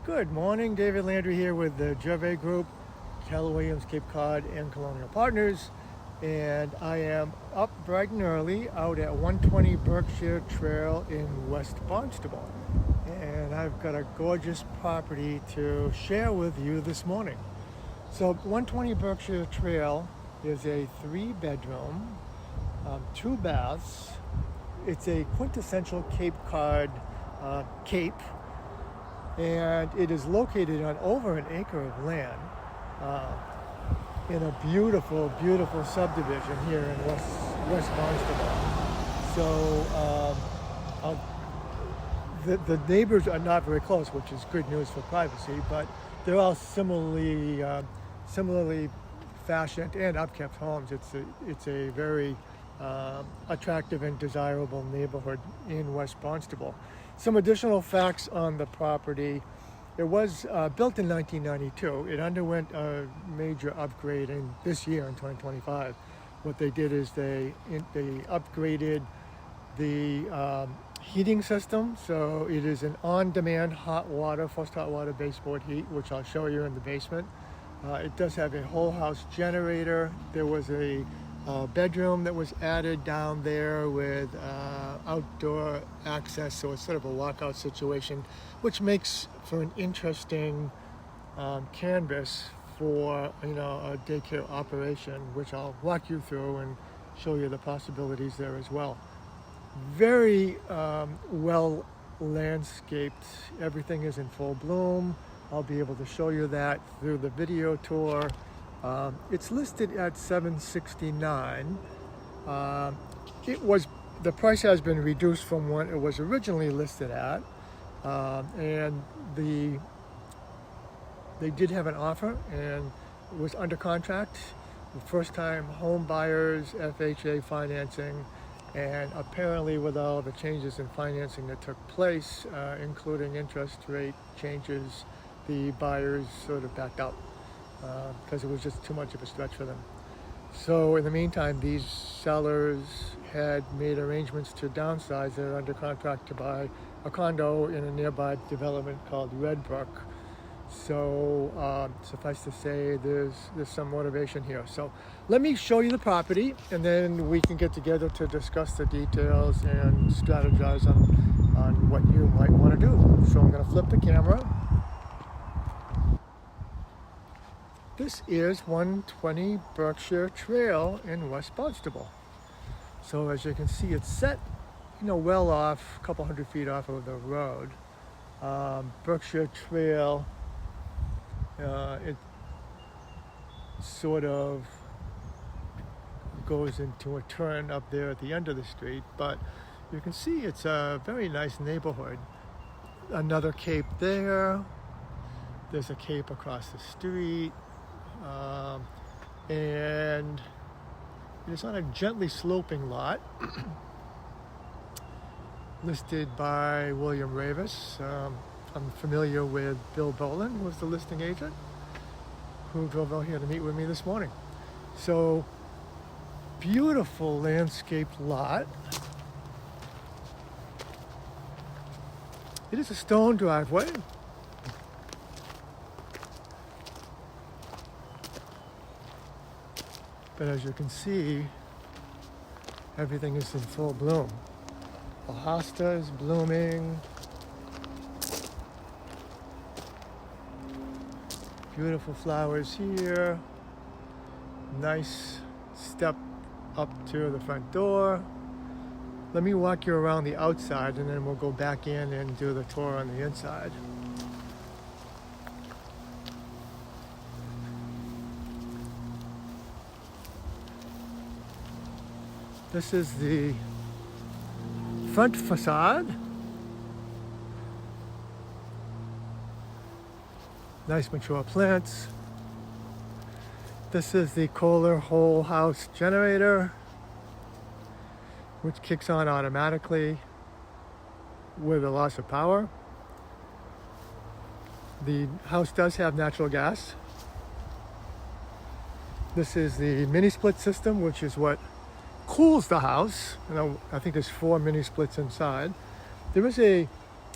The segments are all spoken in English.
Good morning, David Landry here with the Gervais Group, Keller Williams, Cape Cod, and Colonial Partners. And I am up bright and early out at 120 Berkshire Trail in West Barnstable. And I've got a gorgeous property to share with you this morning. So 120 Berkshire Trail is a 3-bedroom, 2 baths. It's a quintessential Cape Cod cape. And it is located on over an acre of land in a beautiful, beautiful subdivision here in West Barnstable. So the neighbors are not very close, which is good news for privacy, but they're all similarly fashioned and upkept homes. It's a very attractive and desirable neighborhood in West Barnstable. Some additional facts on the property. It was built in 1992. It underwent a major upgrade this year in 2025. What they did is they upgraded the heating system. So it is an on-demand forced hot water baseboard heat, which I'll show you in the basement. It does have a whole house generator. There was a bedroom that was added down there with outdoor access, so it's sort of a walkout situation, which makes for an interesting canvas for a daycare operation, which I'll walk you through and show you the possibilities there as well. Very well landscaped. Everything is in full bloom. I'll be able to show you that through the video tour. It's listed at $769. The price has been reduced from what it was originally listed at, and they did have an offer and it was under contract. First-time home buyers, FHA financing, and apparently with all the changes in financing that took place, including interest rate changes, the buyers sort of backed out. Because it was just too much of a stretch for them. So in the meantime, these sellers had made arrangements to downsize. They're under contract to buy a condo in a nearby development called Redbrook. So suffice to say, there's some motivation here. So let me show you the property, and then we can get together to discuss the details and strategize on what you might want to do. So I'm going to flip the camera. This is 120 Berkshire Trail in West Barnstable. So as you can see, it's set, well off, a couple hundred feet off of the road. Berkshire Trail, it sort of goes into a turn up there at the end of the street, but you can see it's a very nice neighborhood. Another cape there. There's a cape across the street. And it is on a gently sloping lot listed by William Ravis. I'm familiar with Bill Boland, who was the listing agent, who drove out here to meet with me this morning. So beautiful landscaped lot. It is a stone driveway. But as you can see, everything is in full bloom. The hosta is blooming. Beautiful flowers here. Nice step up to the front door. Let me walk you around the outside and then we'll go back in and do the tour on the inside. This is the front facade. Nice mature plants. This is the Kohler whole house generator, which kicks on automatically with a loss of power. The house does have natural gas. This is the mini split system, which is what cools the house. I think there's 4 mini splits inside. There is a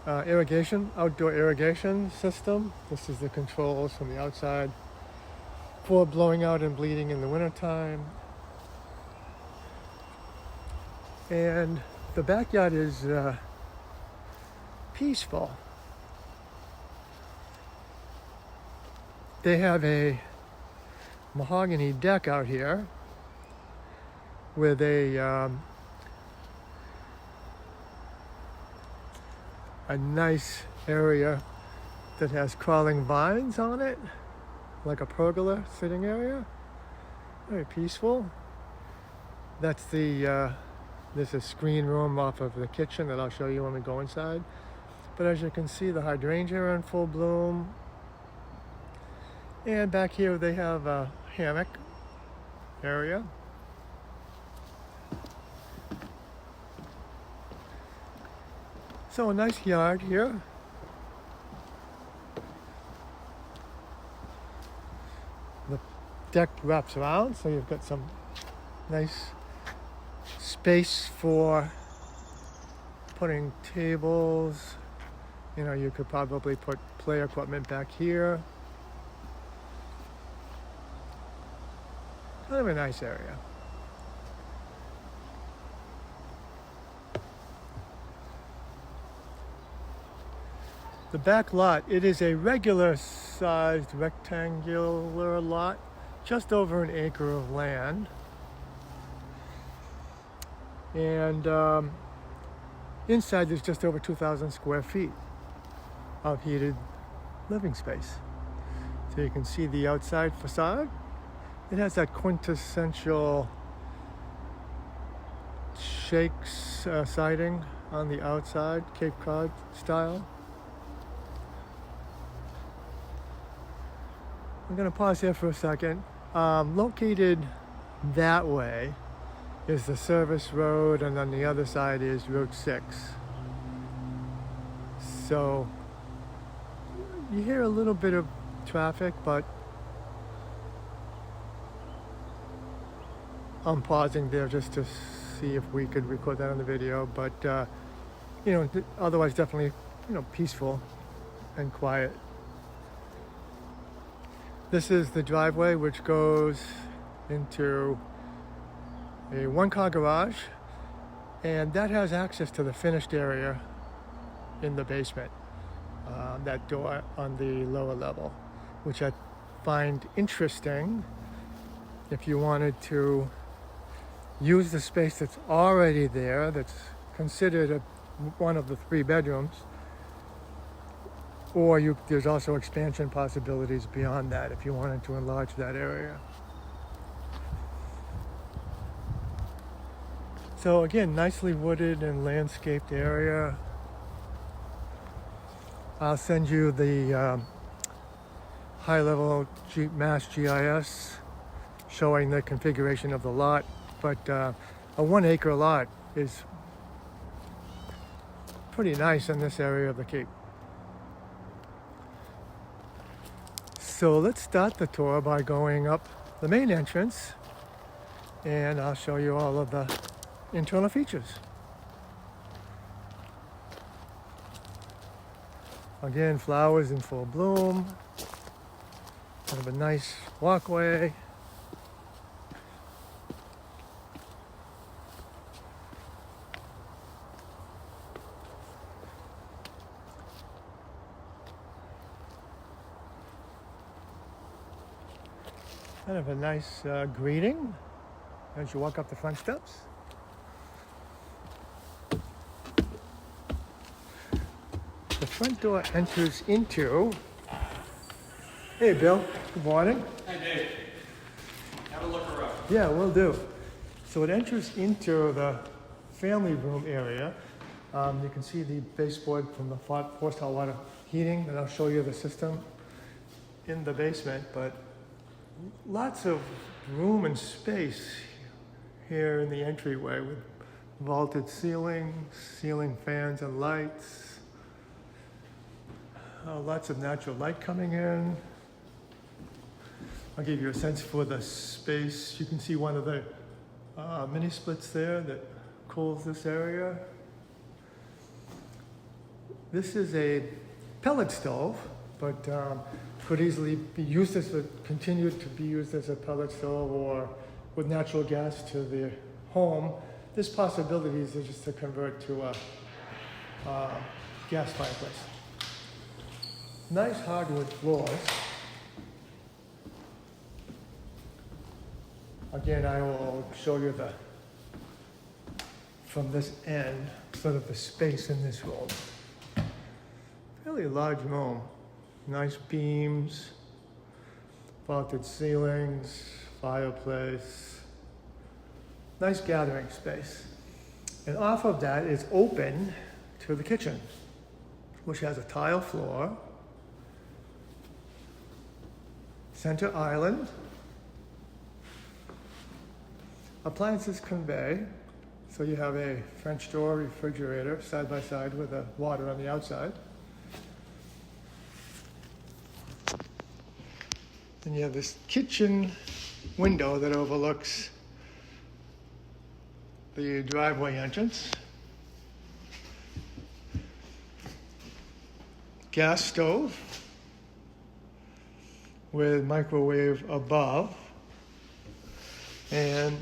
outdoor irrigation system. This is the controls from the outside for blowing out and bleeding in the wintertime. And the backyard is peaceful. They have a mahogany deck out here with a nice area that has crawling vines on it, like a pergola sitting area. Very peaceful. That's the there's a screen room off of the kitchen that I'll show you when we go inside. But as you can see, the hydrangea are in full bloom. And back here they have a hammock area. So a nice yard here. The deck wraps around, so you've got some nice space for putting tables. You know, you could probably put play equipment back here. Kind of a nice area. The back lot, it is a regular sized rectangular lot, just over an acre of land. And inside there's just over 2,000 square feet of heated living space. So you can see the outside facade. It has that quintessential shakes siding on the outside, Cape Cod style. I'm going to pause here for a second. Located that way is the service road, and on the other side is Route 6. So you hear a little bit of traffic, but I'm pausing there just to see if we could record that on the video. But you know, otherwise definitely, you know, peaceful and quiet. This is the driveway which goes into a one-car garage, and that has access to the finished area in the basement, that door on the lower level, which I find interesting if you wanted to use the space that's already there, that's considered one of the 3 bedrooms, or there's also expansion possibilities beyond that if you wanted to enlarge that area. So again, nicely wooded and landscaped area. I'll send you the high-level Mass GIS showing the configuration of the lot, but a 1-acre lot is pretty nice in this area of the Cape. So let's start the tour by going up the main entrance, and I'll show you all of the internal features. Again, flowers in full bloom. Kind of a nice walkway. Kind of a nice greeting as you walk up the front steps. The front door enters into... Hey, Bill. Good morning. Hey, Dave. Have a look around. Yeah, will do. So it enters into the family room area. You can see the baseboard from the forced hot water heating, and I'll show you the system in the basement. But lots of room and space here in the entryway with vaulted ceilings, ceiling fans and lights. Lots of natural light coming in. I'll give you a sense for the space. You can see one of the mini splits there that cools this area. This is a pellet stove, but could easily be used as continue to be used as a pellet stove or with natural gas to the home. This possibility is just to convert to a gas fireplace. Nice hardwood floors. Again, I will show you from this end, sort of the space in this room. Fairly large room. Nice beams, vaulted ceilings, fireplace. Nice gathering space. And off of that is open to the kitchen, which has a tile floor, center island, appliances convey, so you have a French door refrigerator side by side with the water on the outside. Then you have this kitchen window that overlooks the driveway entrance. Gas stove with microwave above. And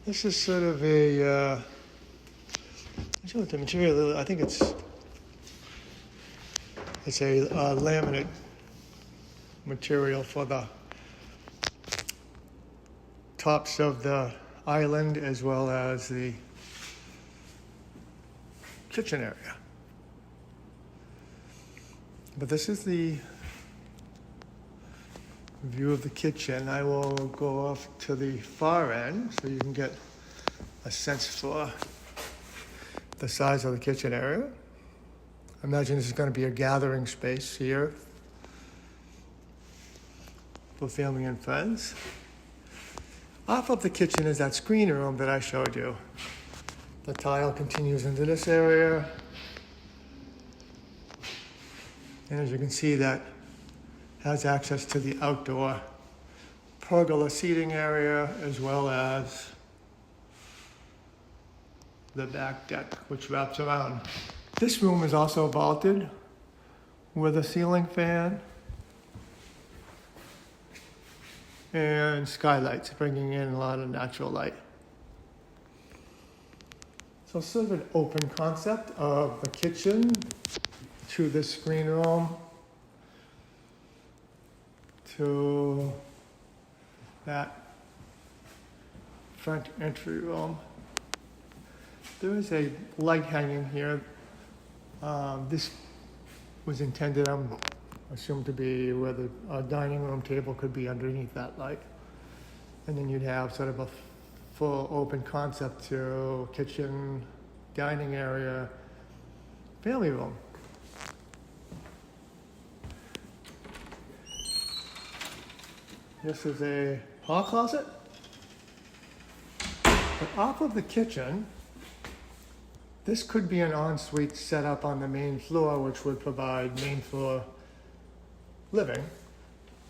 this is sort of a, I'll show you the material. I think it's a laminate material for the tops of the island as well as the kitchen area. But this is the view of the kitchen. I will go off to the far end so you can get a sense for the size of the kitchen area. I imagine this is going to be a gathering space here for family and friends. Off of the kitchen is that screen room that I showed you. The tile continues into this area. And as you can see, that has access to the outdoor pergola seating area as well as the back deck, which wraps around. This room is also vaulted with a ceiling fan and skylights, bringing in a lot of natural light. So sort of an open concept of the kitchen to this screen room to that front entry room. There is a light hanging here. This was intended, I'm assumed to be where the dining room table could be underneath that light. And then you'd have sort of a full open concept to kitchen, dining area, family room. This is a hall closet. But off of the kitchen, this could be an ensuite set up on the main floor, which would provide main floor living.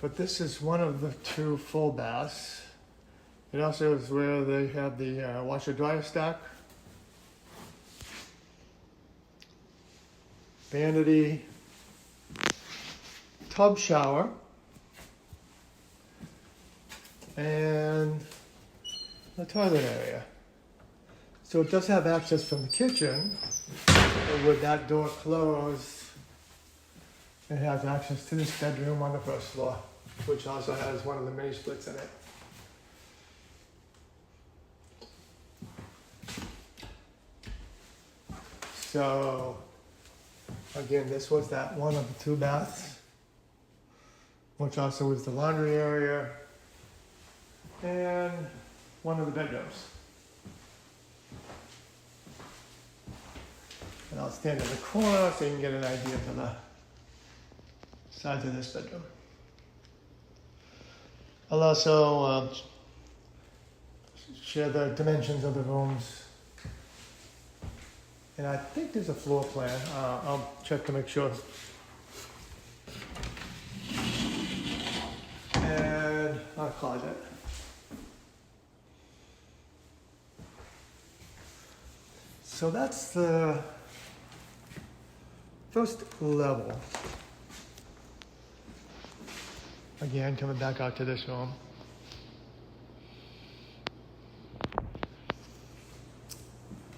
But this is one of the two full baths. It also is where they have the washer dryer stack, vanity, tub shower, and the toilet area. So it does have access from the kitchen, but with that door closed, it has access to this bedroom on the first floor, which also has one of the mini splits in it. So, again, this was that one of the two baths, which also was the laundry area, and one of the bedrooms. And I'll stand in the corner so you can get an idea for the size of this bedroom. I'll also share the dimensions of the rooms. And I think there's a floor plan. I'll check to make sure. And our closet. So that's the first level. Again, coming back out to this room.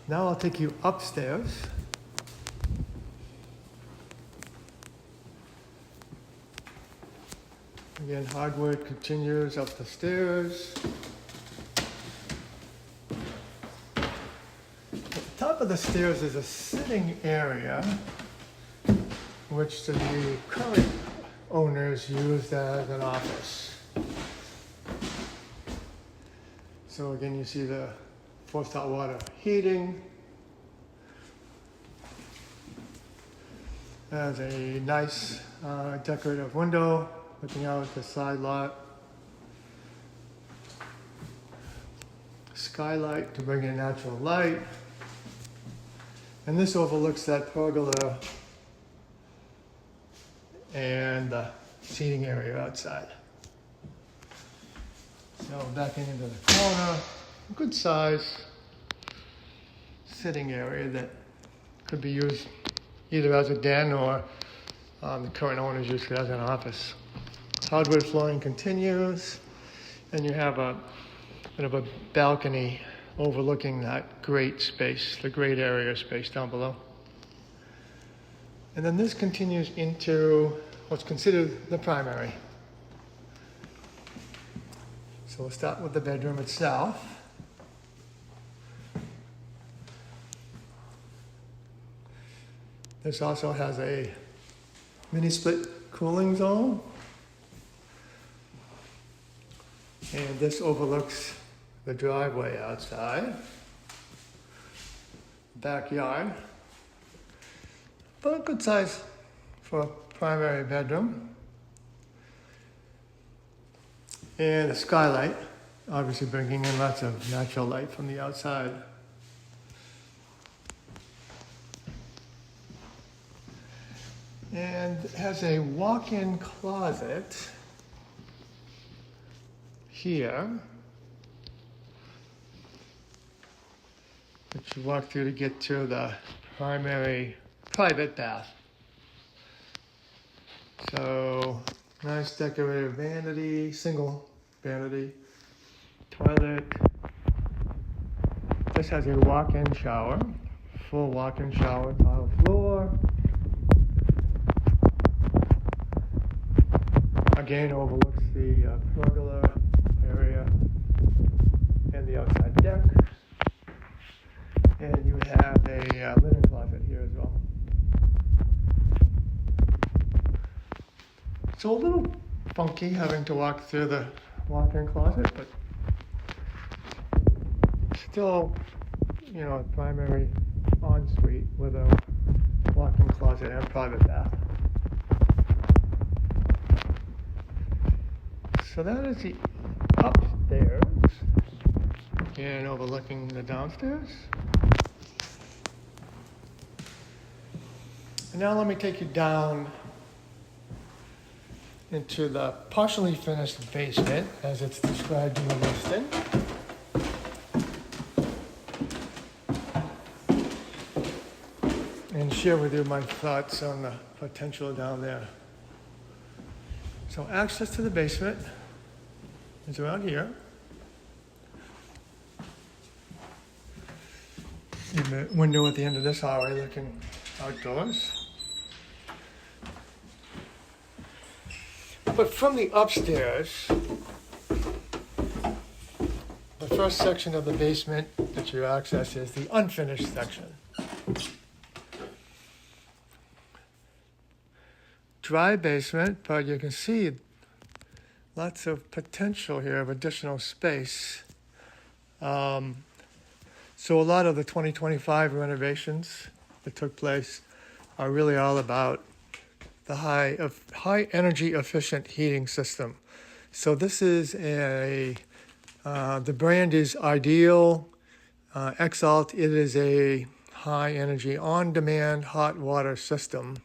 Now I'll take you upstairs. Again, hardwood continues up the stairs. At the top of the stairs is a sitting area, which the current owners used as an office. So again, you see the forced hot water heating. There's a nice decorative window looking out the side lot. Skylight to bring in natural light. And this overlooks that pergola and the seating area outside. So backing into the corner, good size sitting area that could be used either as a den or the current owners use it as an office. Hardwood flooring continues, and you have a bit of a balcony overlooking that great space, the great area space down below. And then this continues into what's considered the primary. So we'll start with the bedroom itself. This also has a mini split cooling zone. And this overlooks the driveway outside, backyard, but a good size for a primary bedroom. And a skylight, obviously bringing in lots of natural light from the outside. And it has a walk-in closet here, which you walk through to get to the primary private bath. So nice decorative vanity, single vanity, toilet. This has a walk-in shower, full walk-in shower, tile floor. Again, overlooks the pergola area and the outside deck. And you have a linen closet here as well. So a little funky having to walk through the walk-in closet, but still, a primary ensuite with a walk-in closet and private bath. So that is the upstairs and overlooking the downstairs. And now let me take you down into the partially finished basement as it's described in the listing. And share with you my thoughts on the potential down there. So access to the basement is around here. In the window at the end of this hallway looking outdoors. But from the upstairs, the first section of the basement that you access is the unfinished section. Dry basement, but you can see lots of potential here of additional space. So a lot of the 2025 renovations that took place are really all about the high energy efficient heating system. So this is the brand is Ideal Exalt. It is a high energy on demand hot water system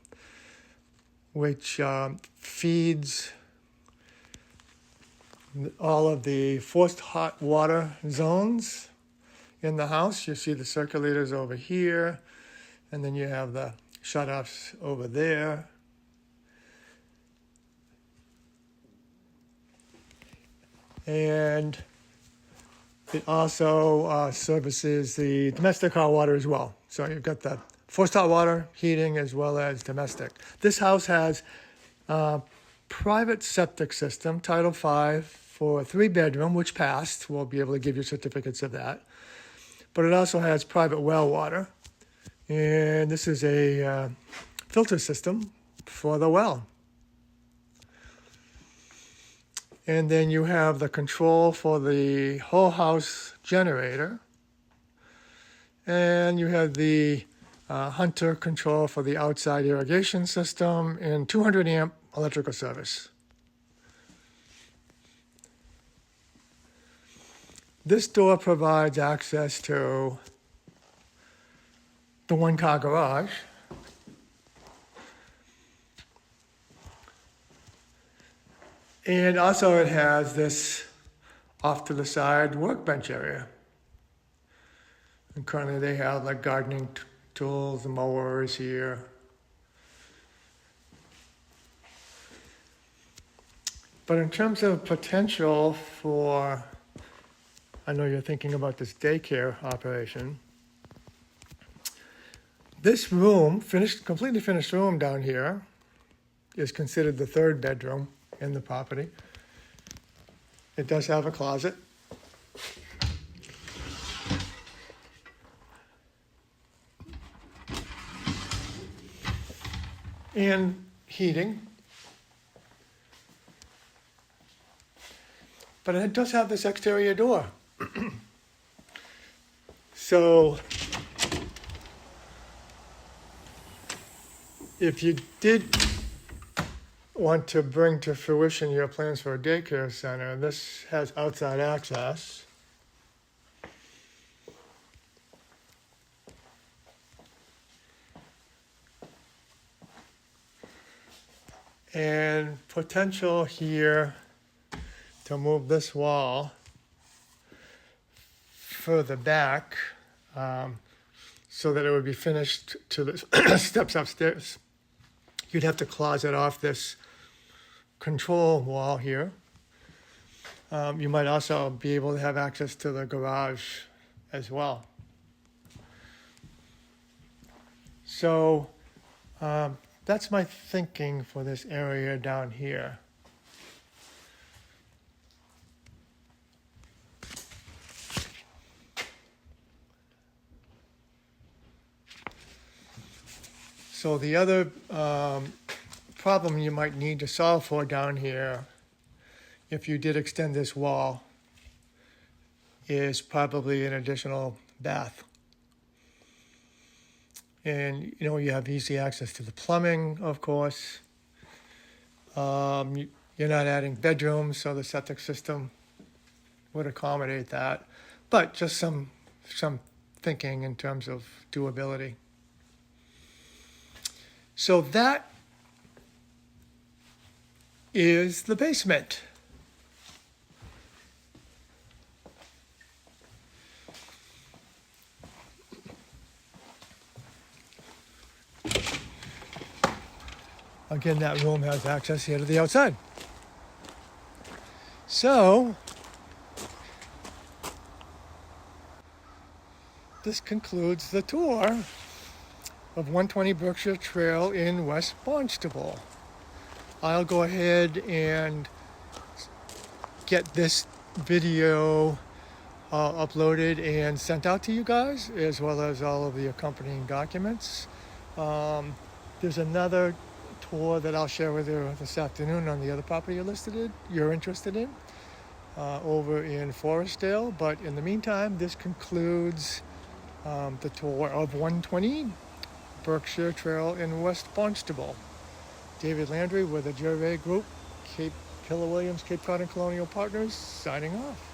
which feeds all of the forced hot water zones in the house. You see the circulators over here, and then you have the shut-offs over there. And it also services the domestic hot water as well. So you've got the forced hot water, heating, as well as domestic. This house has a private septic system, Title V, for a 3-bedroom, which passed. We'll be able to give you certificates of that. But it also has private well water. And this is a filter system for the well. And then you have the control for the whole house generator. And you have the Hunter control for the outside irrigation system and 200 amp electrical service. This door provides access to the 1-car garage. And also it has this off to the side workbench area. And currently they have like gardening tools, the mowers here. But in terms of potential for, I know you're thinking about this daycare operation. This room, completely finished room down here, is considered the 3rd bedroom in the property. It does have a closet. And heating. But it does have this exterior door. So if you did want to bring to fruition your plans for a daycare center, this has outside access. And potential here to move this wall further back so that it would be finished to the steps upstairs. You'd have to closet off this control wall here. You might also be able to have access to the garage as well. So that's my thinking for this area down here. So the other problem you might need to solve for down here, if you did extend this wall, is probably an additional bath. And you have easy access to the plumbing, of course. You're not adding bedrooms, so the septic system would accommodate that. But just some thinking in terms of doability. So that is the basement. Again, that room has access here to the outside. So, this concludes the tour of 120 Berkshire Trail in West Barnstable. I'll go ahead and get this video uploaded and sent out to you guys, as well as all of the accompanying documents. There's another tour that I'll share with you this afternoon on the other property you're interested in, over in Forestdale. But in the meantime, this concludes the tour of 120 Berkshire Trail in West Barnstable. David Landry with the Gervais Group, Keller Williams, Cape Cod and Colonial Partners, signing off.